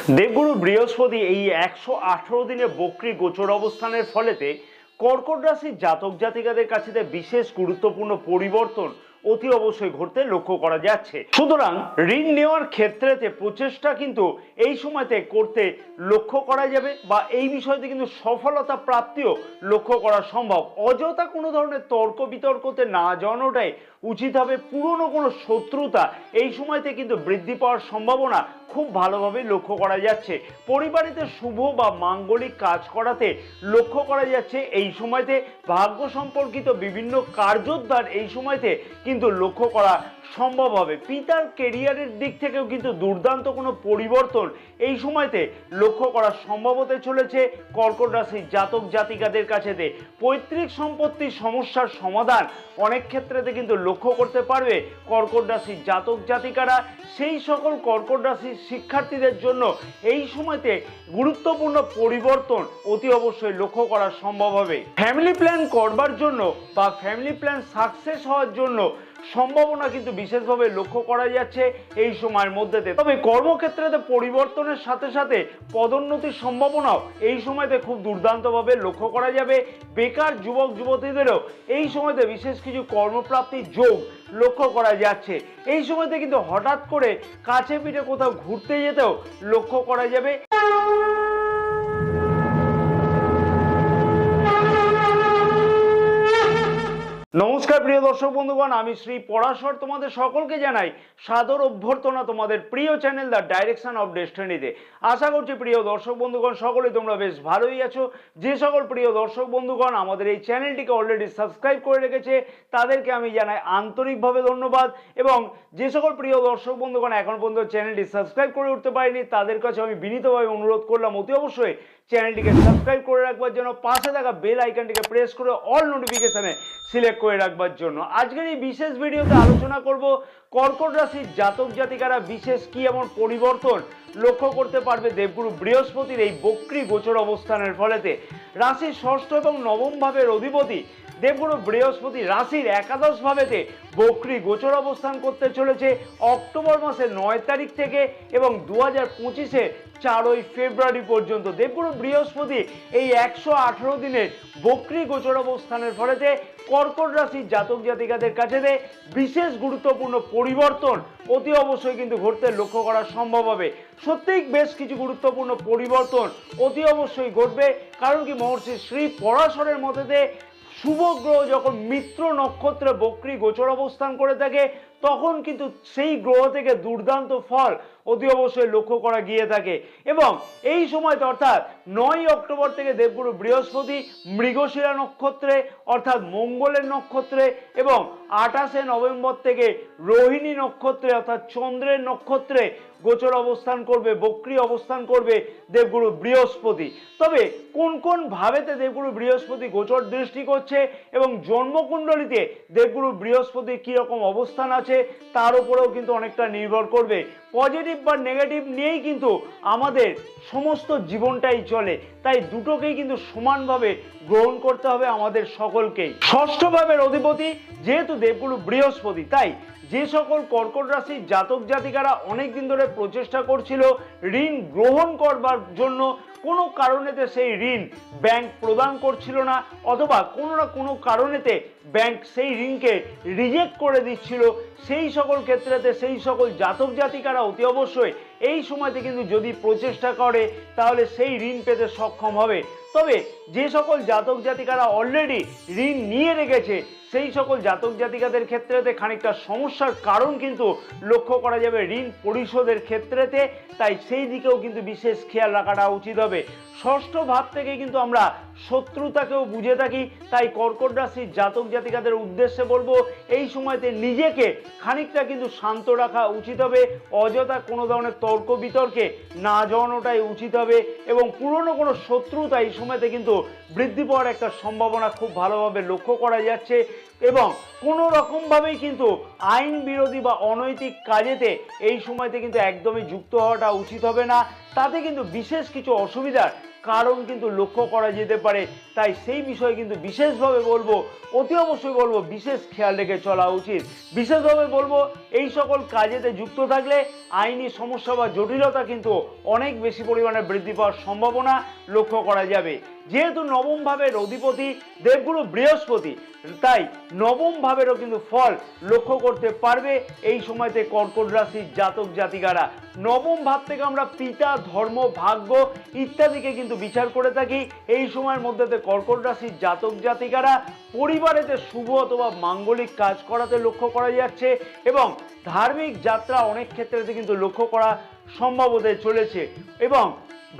দেবগুরু বৃহস্পতি এই 118 দিনে বক্রী গোচর অবস্থানের ফলেতে কর্কট রাশির জাতক জাতিকাদের কাছে বিশেষ গুরুত্বপূর্ণ পরিবর্তন অতি অবশ্যই ঘটতে লক্ষ্য করা যাচ্ছে। সুতরাং ঋণ নেওয়ার ক্ষেত্রেতে প্রচেষ্টা কিন্তু এই সময়তে করতে লক্ষ্য করা যাবে বা এই বিষয়তে কিন্তু সফলতা প্রাপ্তিও লক্ষ্য করা সম্ভব। অযথা কোনো ধরনের তর্ক বিতর্কতে না যাওয়াটাই উচিত হবে। পুরনো কোনো শত্রুতা এই সময়তে কিন্তু বৃদ্ধি পাওয়ার সম্ভাবনা খুব ভালোভাবে লক্ষ্য করা যাচ্ছে। পরিবারেতে শুভ বা মাঙ্গলিক কাজ করাতে লক্ষ্য করা যাচ্ছে। এই সময়তে ভাগ্য সম্পর্কিত বিভিন্ন কার্যোদ্ধার এই সময়তে কিন্তু লক্ষ্য করা সম্ভব হবে। পিতার কেরিয়ারের দিক থেকেও কিন্তু দুর্দান্ত কোনো পরিবর্তন এই সময়তে লক্ষ্য করা সম্ভব হতে চলেছে কর্কট রাশির জাতক জাতিকাদের কাছেতে। পৈতৃক সম্পত্তির সমস্যার সমাধান অনেক ক্ষেত্রেতে কিন্তু লক্ষ্য করতে পারবে কর্কট রাশির জাতক জাতিকারা। সেই সকল কর্কট রাশির শিক্ষার্থীদের জন্য এই সময়তে গুরুত্বপূর্ণ পরিবর্তন অতি অবশ্যই লক্ষ্য করা সম্ভব হবে। ফ্যামিলি প্ল্যান করবার জন্য বা ফ্যামিলি প্ল্যান সাকসেস হওয়ার জন্য সম্ভাবনা কিন্তু বিশেষভাবে লক্ষ্য করা যাচ্ছে এই সময়ের মধ্যেতে। তবে কর্মক্ষেত্রে পরিবর্তনের সাথে সাথে পদোন্নতির সম্ভাবনাও এই সময়তে খুব দুর্দান্তভাবে লক্ষ্য করা যাবে। বেকার যুবক যুবতীদেরও এই সময়তে বিশেষ কিছু কর্মপ্রাপ্তির যোগ লক্ষ্য করা যাচ্ছে। এই সময়তে কিন্তু হঠাৎ করে কাছে পিঠে কোথাও ঘুরতে যেতেও লক্ষ্য করা যাবে। নমস্কার প্রিয় দর্শক বন্ধুগণ, আমি শ্রী পরাশর তোমাদের সকলকে জানাই সাদর অভ্যর্থনা তোমাদের প্রিয় চ্যানেল দ্য ডাইরেকশন অফ ডেস্টিনিতে। আশা করছি প্রিয় দর্শক বন্ধুগণ সকলেই তোমরা বেশ ভালোই আছো। যে সকল প্রিয় দর্শক বন্ধুগণ আমাদের এই চ্যানেলটিকে অলরেডি সাবস্ক্রাইব করে রেখেছে তাদেরকে আমি জানাই আন্তরিকভাবে ধন্যবাদ, এবং যে সকল প্রিয় দর্শক বন্ধুগণ এখন পর্যন্ত চ্যানেলটি সাবস্ক্রাইব করে উঠতে পারেনি তাদের কাছে আমি বিনীতভাবে অনুরোধ করলাম অতি অবশ্যই চ্যানেলটিকে সাবস্ক্রাইব করে রাখবার জন্য, পাশে থাকা বেল আইকনটিকে প্রেস করে অল নোটিফিকেশনে সিলেক্ট করে রাখবার জন্য। আজকের এই বিশেষ ভিডিওতে আলোচনা করব কর্কট রাশির জাতক জাতিকারা বিশেষ কি এমন পরিবর্তন লক্ষ্য করতে পারবে দেবগুরু বৃহস্পতির এই বক্রী গোচর অবস্থানের ফলেতে। রাশির ষষ্ঠ এবং নবম ভাবের অধিপতি দেবগুরু বৃহস্পতি রাশির একাদশ ভাবেতে বক্রী গোচর অবস্থান করতে চলেছে অক্টোবর মাসের 9 তারিখ থেকে এবং 2025-এর 4 ফেব্রুয়ারি পর্যন্ত। দেবগুরু বৃহস্পতি এই 118 দিনের বক্রী গোচর অবস্থানের ফলেতে কর্কট রাশির জাতক জাতিকাদের কাছে বিশেষ গুরুত্বপূর্ণ পরিবর্তন অতি অবশ্যই কিন্তু ঘটতে লক্ষ্য করা সম্ভব হবে। সত্যিই বেশ কিছু গুরুত্বপূর্ণ পরিবর্তন অতি অবশ্যই ঘটবে। কারণ কি, মহর্ষি শ্রী পরাশরের মতেতে শুভ গ্রহ যখন মিত্র নক্ষত্রে বক্রী গোচর অবস্থান করে থাকে তখন কিন্তু সেই গ্রহ থেকে দুর্দান্ত ফল অতি অবশ্যই লক্ষ্য করা গিয়ে থাকে। এবং এই সময়তে অর্থাৎ 9 অক্টোবর থেকে দেবগুরু বৃহস্পতি মৃগশিরা নক্ষত্রে অর্থাৎ মঙ্গলের নক্ষত্রে এবং 28 নভেম্বর থেকে রোহিণী নক্ষত্রে অর্থাৎ চন্দ্রের নক্ষত্রে গোচর অবস্থান করবে, বক্রী অবস্থান করবে দেবগুরু বৃহস্পতি। তবে কোন কোন ভাবেতে দেবগুরু বৃহস্পতি গোচর দৃষ্টি করছে এবং জন্মকুণ্ডলিতে দেবগুরু বৃহস্পতির কীরকম অবস্থান আছে তার উপরেও কিন্তু অনেকটা নির্ভর করবে। পজিটিভ বা নেগেটিভ নিয়েই কিন্তু আমাদের সমস্ত জীবনটাই চলে, তাই দুটোকেই কিন্তু সমানভাবে গ্রহণ করতে হবে আমাদের সকলকেই। ষষ্ঠ ভাবের অধিপতি যেহেতু দেবগুরু বৃহস্পতি, তাই যে সকল কর্কট রাশির জাতক জাতিকারা অনেকদিন ধরে প্রচেষ্টা করছিল ঋণ গ্রহণ করবার জন্য, কোনো কারণেতে সেই ঋণ ব্যাংক প্রদান করছিল না অথবা কোনো না কোনো কারণেতে ব্যাংক সেই ঋণকে রিজেক্ট করে দিচ্ছিল, সেই সকল ক্ষেত্রেতে সেই সকল জাতক জাতিকারা অতি অবশ্যই এই সময়তে কিন্তু যদি প্রচেষ্টা করে তাহলে সেই ঋণ পেতে সক্ষম হবে। তবে যে সকল জাতক জাতিকারা অলরেডি ঋণ নিয়ে রেখেছে সেই সকল জাতক জাতিকাদের ক্ষেত্রেতে খানিকটা সমস্যার কারণ কিন্তু লক্ষ্য করা যাবে ঋণ পরিশোধের ক্ষেত্রেতে, তাই সেই দিকেও কিন্তু বিশেষ খেয়াল রাখাটা উচিত হবে। ষষ্ঠ ভাব থেকে কিন্তু আমরা শত্রুতাকেও বুঝে থাকি, তাই কর্কট রাশির জাতক জাতিকাদের উদ্দেশ্যে বলবো এই সময়তে নিজেকে খানিকটা কিন্তু শান্ত রাখা উচিত হবে। অযথা কোনো ধরনের তর্ক বিতর্কে না জড়ানোটাই উচিত হবে এবং পুরনো কোনো শত্রুতা এই সময়তে কিন্তু বৃদ্ধি পাওয়ার একটা সম্ভাবনা খুব ভালোভাবে লক্ষ্য করা যাচ্ছে এবং কোনো রকমভাবেই কিন্তু আইন বিরোধী বা অনৈতিক কাজেতে এই সময়তে কিন্তু একদমই যুক্ত হওয়াটা উচিত হবে না। তাতে কিন্তু বিশেষ কিছু অসুবিধার কারণ কিন্তু লক্ষ্য করা যেতে পারে, তাই সেই বিষয়ে কিন্তু বিশেষভাবে বলবো অতি অবশ্যই বলবো বিশেষ খেয়াল রেখে চলা উচিত। বিশেষভাবে বলবো এই সকল কাজেতে যুক্ত থাকলে আইনি সমস্যা বা জটিলতা কিন্তু অনেক বেশি পরিমাণে বৃদ্ধি পাওয়ার সম্ভাবনা লক্ষ্য করা যাবে। যেহেতু নবম ভাবের অধিপতি দেবগুরু বৃহস্পতি, তাই নবম ভাবেরও কিন্তু ফল লক্ষ্য করতে পারবে এই সময়তে কর্কট রাশির জাতক জাতিকারা। নবম ভাব থেকে আমরা পিতা, ধর্ম, ভাগ্য ইত্যাদিকে কিন্তু বিচার করে থাকি। এই সময়ের মধ্যে কর্কট রাশির জাতক জাতিকারা পরিবারেতে শুভ অথবা মাঙ্গলিক কাজ করাতে লক্ষ্য করা যাচ্ছে এবং ধার্মিক যাত্রা অনেক ক্ষেত্রে কিন্তু লক্ষ্য করা সম্ভব হতে চলেছে এবং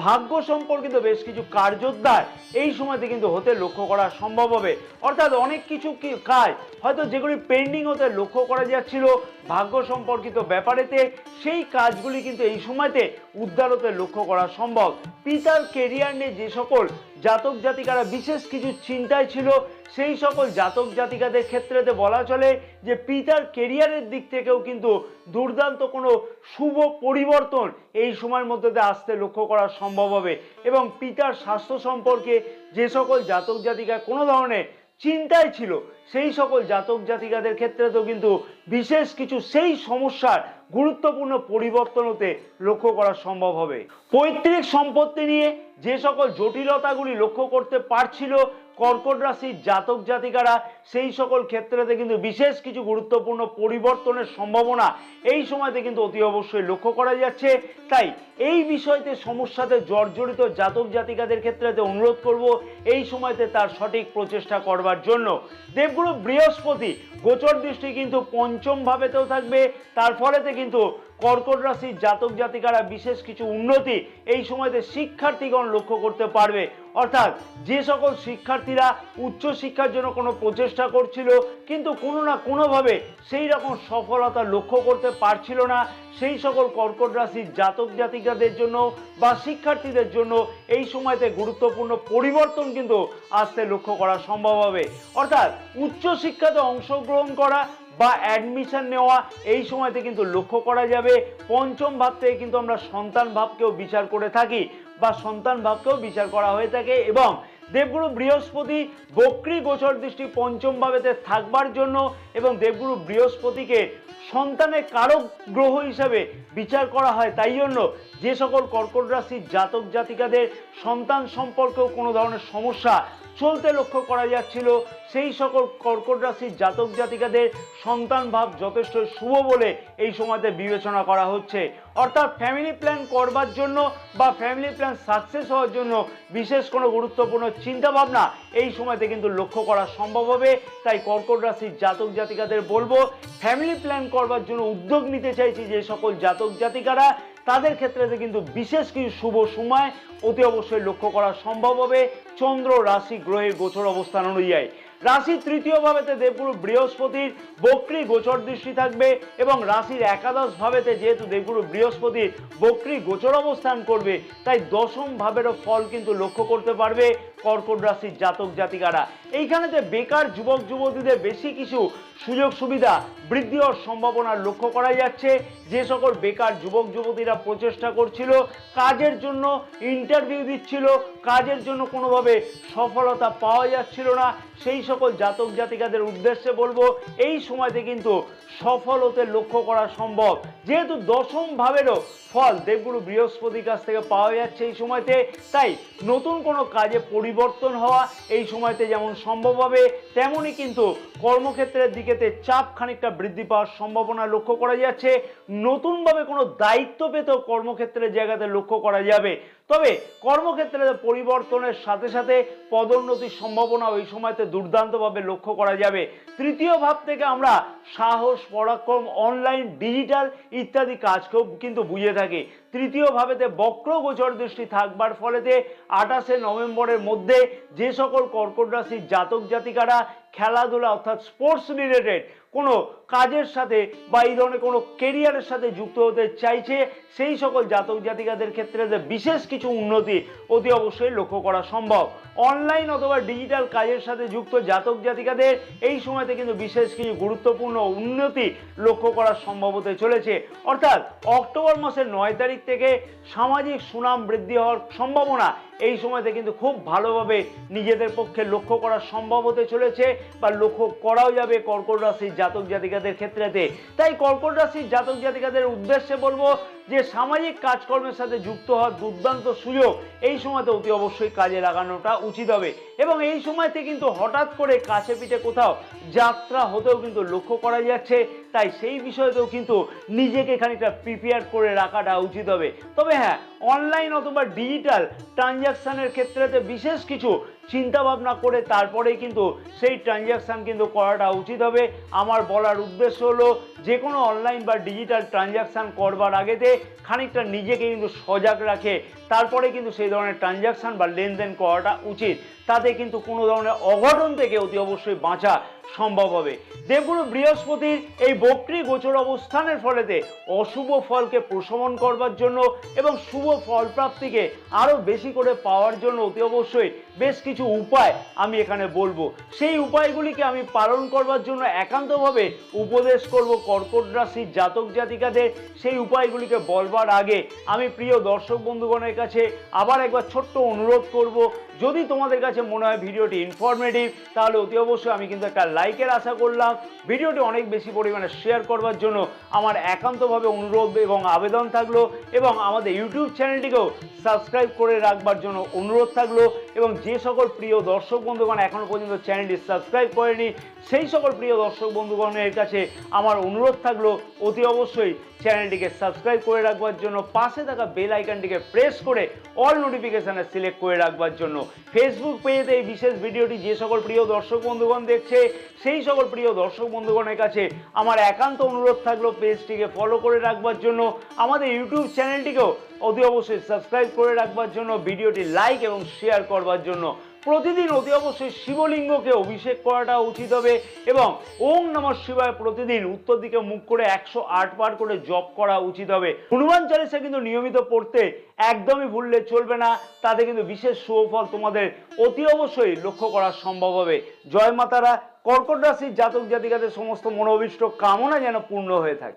ভাগ্য সম্পর্কিত বেশ কিছু কার্যোদ্ধার এই সময়তে কিন্তু হতে লক্ষ্য করা সম্ভব হবে। অর্থাৎ অনেক কিছু কাজ হয়তো যেগুলি পেন্ডিং হতে লক্ষ্য করা যাচ্ছিল ভাগ্য সম্পর্কিত ব্যাপারেতে, সেই কাজগুলি কিন্তু এই সময়তে উদ্ধার হতে লক্ষ্য করা সম্ভব। পিতার কেরিয়ার নিয়ে যে সকল জাতক জাতিকারা বিশেষ কিছু চিন্তায় ছিল, সেই সকল জাতক জাতিকাদের ক্ষেত্রেতে বলা চলে যে পিতার কেরিয়ারের দিক থেকেও কিন্তু দুর্দান্ত কোনো শুভ পরিবর্তন এই সময়ের মধ্যে আসতে লক্ষ্য করা সম্ভব হবে এবং পিতার স্বাস্থ্য সম্পর্কে যে সকল জাতক জাতিকা কোনো ধরনের চিন্তায় ছিল, সেই সকল জাতক জাতিকাদের ক্ষেত্রেতেও কিন্তু বিশেষ কিছু সেই সমস্যার গুরুত্বপূর্ণ পরিবর্তন হতে লক্ষ্য করা সম্ভব হবে। পৈতৃক সম্পত্তি নিয়ে যে সকল জটিলতাগুলি লক্ষ্য করতে পারছিল কর্কট রাশির জাতক জাতিকারা, সেই সকল ক্ষেত্রেতে কিন্তু বিশেষ কিছু গুরুত্বপূর্ণ পরিবর্তনের সম্ভাবনা এই সময়তে কিন্তু অতি অবশ্যই লক্ষ্য করা যাচ্ছে। তাই এই বিষয়তে সমস্যাতে জর্জরিত জাতক জাতিকাদের ক্ষেত্রেতে অনুরোধ করব এই সময়তে তার সঠিক প্রচেষ্টা করবার জন্য। দেবগুরু বৃহস্পতি গোচর দৃষ্টি কিন্তু পঞ্চম ভাবেতেও থাকবে, তার ফলেতে কিন্তু কর্কট রাশির জাতক জাতিকারা বিশেষ কিছু উন্নতি এই সময়তে শিক্ষার্থীগণ লক্ষ্য করতে পারবে। অর্থাৎ যে সকল শিক্ষার্থীরা উচ্চ শিক্ষার জন্য কোনো প্রচেষ্টা করছিল কিন্তু কোনো না কোনোভাবে সেই রকম সফলতা লক্ষ্য করতে পারছিল না, সেই সকল কর্কট রাশির জাতক জাতিকাদের জন্য বা শিক্ষার্থীদের জন্য এই সময়তে গুরুত্বপূর্ণ পরিবর্তন কিন্তু আসতে লক্ষ্য করা সম্ভব হবে। অর্থাৎ উচ্চ শিক্ষাতে অংশগ্রহণ করা বা অ্যাডমিশন নেওয়া এই সময়তে কিন্তু লক্ষ্য করা যাবে। পঞ্চম ভাব থেকে কিন্তু আমরা সন্তান ভাবকেও বিচার করে থাকি বা সন্তান ভাবকেও বিচার করা হয়ে থাকে এবং দেবগুরু বৃহস্পতি বক্রী গোচর দৃষ্টি পঞ্চম ভাবেতে থাকবার জন্য এবং দেবগুরু বৃহস্পতিকে সন্তানের কারক গ্রহ হিসাবে বিচার করা হয়, তাই জন্য যে সকল কর্কট রাশির জাতক জাতিকাদের সন্তান সম্পর্কেও কোনো ধরনের সমস্যা চলতে লক্ষ্য করা যাচ্ছিল, সেই সকল কর্কট রাশির জাতক জাতিকাদের সন্তান ভাব যথেষ্ট শুভ বলে এই সময়তে বিবেচনা করা হচ্ছে। অর্থাৎ ফ্যামিলি প্ল্যান করবার জন্য বা ফ্যামিলি প্ল্যান সাকসেস হওয়ার জন্য বিশেষ কোনো গুরুত্বপূর্ণ চিন্তা ভাবনা এই সময়তে কিন্তু লক্ষ্য করা সম্ভব হবে। তাই কর্কট রাশির জাতক জাতিকাদের বলবো ফ্যামিলি প্ল্যান করবার জন্য উদ্যোগ নিতে চাইছি যে সকল জাতক জাতিকারা, তাদের ক্ষেত্রে কিন্তু বিশেষ কিছু শুভ সময় অতি অবশ্যই লক্ষ্য করা সম্ভব হবে চন্দ্র রাশি গ্রহের গোচর অবস্থান অনুযায়ী। রাশির তৃতীয় ভাবেতে দেবগুরু বৃহস্পতির বক্রী গোচর দৃষ্টি থাকবে এবং রাশির একাদশ ভাবেতে যেহেতু দেবগুরু বৃহস্পতির বক্রী গোচর অবস্থান করবে, তাই দশম ভাবেরও ফল কিন্তু লক্ষ্য করতে পারবে কর্কট রাশির জাতক জাতিকারা। এইখানেতে বেকার যুবক যুবতীদের বেশি কিছু সুযোগ সুবিধা বৃদ্ধি হওয়ার সম্ভাবনা লক্ষ্য করা যাচ্ছে। যে সকল বেকার যুবক যুবতীরা প্রচেষ্টা করছিল, কাজের জন্য ইন্টারভিউ দিচ্ছিল, কাজের জন্য কোনোভাবে সফলতা পাওয়া যাচ্ছিল না, সেই সকল জাতক জাতিকাদের উদ্দেশ্যে বলবো এই সময়তে কিন্তু সফল হতে লক্ষ্য করা সম্ভব। যেহেতু দশম ভাবেরও ফল দেবগুরু বৃহস্পতির কাছ থেকে পাওয়া যাচ্ছে এই সময়তে, তাই নতুন কোনো কাজে পরিবর্তন হওয়া এই সময়তে যেমন সম্ভব হবে, তেমনই কিন্তু কর্মক্ষেত্রের দিকেতে চাপ খানিকটা বৃদ্ধি পাওয়ার সম্ভাবনা লক্ষ্য করা যাচ্ছে। নতুনভাবে কোনো দায়িত্ব পেতেও কর্মক্ষেত্রের জায়গাতে লক্ষ্য করা যাবে। তবে কর্মক্ষেত্রে পরিবর্তনের সাথে সাথে পদোন্নতির সম্ভাবনা ওই সময়তে দুর্দান্তভাবে লক্ষ্য করা যাবে। তৃতীয় ভাব থেকে আমরা সাহস, পরাক্রম, অনলাইন, ডিজিটাল ইত্যাদি কাজকেও কিন্তু বুঝে থাকি। তৃতীয় ভাবেতে বক্র গোচর দৃষ্টি থাকবার ফলেতে 28শে নভেম্বরের মধ্যে যে সকল কর্কট রাশির জাতক জাতিকারা খেলাধুলা অর্থাৎ স্পোর্টস রিলেটেড কোনো কাজের সাথে বা এই ধরনের কোনো কেরিয়ারের সাথে যুক্ত হতে চাইছে, সেই সকল জাতক জাতিকাদের ক্ষেত্রে বিশেষ কিছু উন্নতি অতি অবশ্যই লক্ষ্য করা সম্ভব। অনলাইন অথবা ডিজিটাল কাজের সাথে যুক্ত জাতক জাতিকাদের এই সময়তে কিন্তু বিশেষ কিছু গুরুত্বপূর্ণ উন্নতি লক্ষ্য করা সম্ভব হতে চলেছে। অর্থাৎ অক্টোবর মাসের 9 তারিখ থেকে সামাজিক সুনাম বৃদ্ধি হওয়ার সম্ভাবনা এই সময়তে কিন্তু খুব ভালোভাবে নিজেদের পক্ষে লক্ষ্য করা সম্ভব হতে চলেছে বা লক্ষ্য করাও যাবে কর্কট রাশির জাতক জাতিকাদের ক্ষেত্রেতে। তাই কর্কট রাশির জাতক জাতিকাদের উদ্দেশ্যে বলবো যে সামাজিক কাজকর্মের সাথে যুক্ত হওয়ার দুর্দান্ত সুযোগ এই সময়তে অতি অবশ্যই কাজে লাগানোটা উচিত হবে। এবং এই সময়তে কিন্তু হঠাৎ করে কাছে পিঠে কোথাও যাত্রা হতেও কিন্তু লক্ষ্য করা যাচ্ছে, তাই সেই বিষয়তেও কিন্তু নিজেকে খানিকটা প্রিপেয়ার করে রাখাটা উচিত হবে। তবে হ্যাঁ, অনলাইন অথবা ডিজিটাল ট্রানজাকশানের ক্ষেত্রেতে বিশেষ কিছু চিন্তা ভাবনা করে তারপরেই কিন্তু সেই ট্রানজাকশান কিন্তু করাটা উচিত হবে। আমার বলার উদ্দেশ্য হলো যে কোনো অনলাইন বা ডিজিটাল ট্রানজাকশান করবার আগেতে খানিকটা নিজেকে কিন্তু সজাগ রাখে তারপরে কিন্তু সেই ধরনের ট্রানজাকশান বা লেনদেন করাটা উচিত। তাতে কিন্তু কোনো ধরনের অঘটন থেকে অতি অবশ্যই বাঁচা সম্ভব হবে। দেবগুরু বৃহস্পতির এই বক্রী গোচর অবস্থানের ফলেতে অশুভ ফলকে প্রশমন করবার জন্য এবং শুভ ফল প্রাপ্তিকে আরো বেশি করে পাওয়ার জন্য অতি অবশ্যই বেশ কিছু উপায় আমি এখানে বলবো। সেই উপায়গুলিকে আমি পালন করবার জন্য একান্তভাবে উপদেশ করব কর্কট রাশির জাতক জাতিকাদের। সেই উপায়গুলিকে বলবার আগে আমি প্রিয় দর্শক বন্ধুগণের কাছে আবার একবার ছোট্ট অনুরোধ করব, যদি তোমাদের কাছে মনে হয় ভিডিওটি ইনফরমেটিভ তাহলে অতি অবশ্যই আমি কিন্তু একটা লাইকের আশা করলাম। ভিডিওটি অনেক বেশি পরিমাণে শেয়ার করবার জন্য আমার একান্তভাবে অনুরোধ এবং আবেদন থাকলো, এবং আমাদের ইউটিউব চ্যানেলটিকেও সাবস্ক্রাইব করে রাখবার জন্য অনুরোধ থাকলো। এবং যে সকল প্রিয় দর্শক বন্ধুগণ এখনো পর্যন্ত চ্যানেলটি সাবস্ক্রাইব করেনি সেই সকল প্রিয় দর্শক বন্ধুগণের কাছে আমার অনুরোধ থাকলো অতি অবশ্যই চ্যানেলটিকে সাবস্ক্রাইব করে রাখবার জন্য, পাশে থাকা বেল আইকনটিকে প্রেস করে অল নোটিফিকেশনে সিলেক্ট করে রাখবার জন্য। ফেসবুক পেজে এই বিশেষ ভিডিওটি যে সকল প্রিয় দর্শক বন্ধুগণ দেখছে সেই সকল প্রিয় দর্শক বন্ধুগণের কাছে আমার একান্ত অনুরোধ থাকলো পেজটিকে ফলো করে রাখবার জন্য, আমাদের ইউটিউব চ্যানেলটিকেও অতি অবশ্যই সাবস্ক্রাইব করে রাখবার জন্য, ভিডিওটি লাইক এবং শেয়ার করবার জন্য। প্রতিদিন অতি অবশ্যই শিবলিঙ্গকে অভিষেক করাটা উচিত হবে এবং ওম নমঃ শিবায় প্রতিদিন উত্তর দিকে মুখ করে 108 বার করে জপ করা উচিত হবে। হনুমান চালিসা কিন্তু নিয়মিত পড়তে একদমই ভুললে চলবে না, তাতে কিন্তু বিশেষ সুফল তোমাদের অতি অবশ্যই লক্ষ্য করা সম্ভব হবে। জয় মাতারা। কর্কট রাশির জাতক জাতিকাদের সমস্ত মনোভীষ্ট কামনা যেন পূর্ণ হয়ে থাকে।